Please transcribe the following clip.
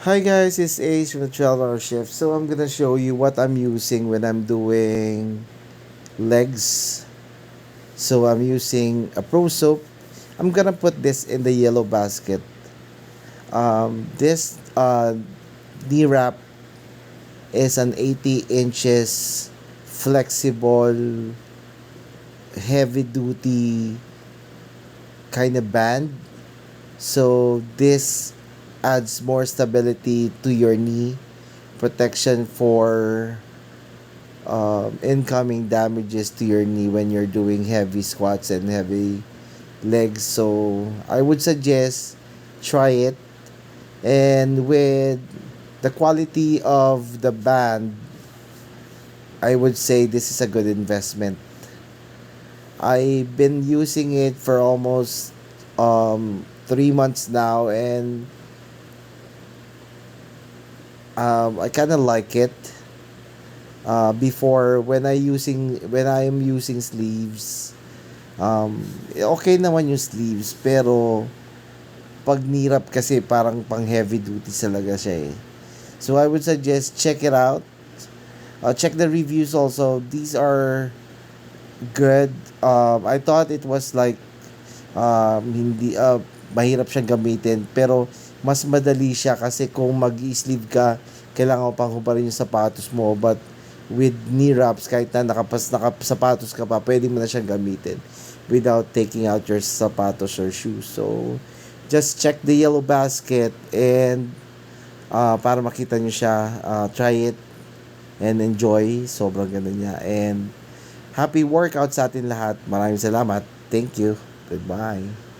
Hi guys, it's Ace from the 12-hour shift. So I'm gonna show you what I'm using when I'm doing legs. So I'm using a Pro Soap. I'm gonna put this in the yellow basket. This knee wrap is an 80 inches flexible, heavy duty kind of band. So this adds more stability to your knee, protection for incoming damages to your knee when you're doing heavy squats and heavy legs. So I would suggest try it. And with the quality of the band, I would say this is a good investment. I've been using it for almost 3 months now, and I kind of like it. Before, when I am using sleeves, okay naman yung sleeves, pero pag nirap kasi parang pang heavy duty talaga siya eh. So I would suggest check it out. Check the reviews also. These are good. I thought it was like hindi mahirap siyang gamitin, pero mas madali siya kasi kung mag-sleeve ka, kailangan mo pang hubarin yung sapatos mo, but with knee wraps, kahit na nakasapatos ka pa, pwede mo na siyang gamitin without taking out your sapatos or shoes. So just check the yellow basket, and para makita nyo siya, try it and enjoy. Sobrang ganda niya, and happy workout sa atin lahat. Maraming salamat. Thank you. Goodbye.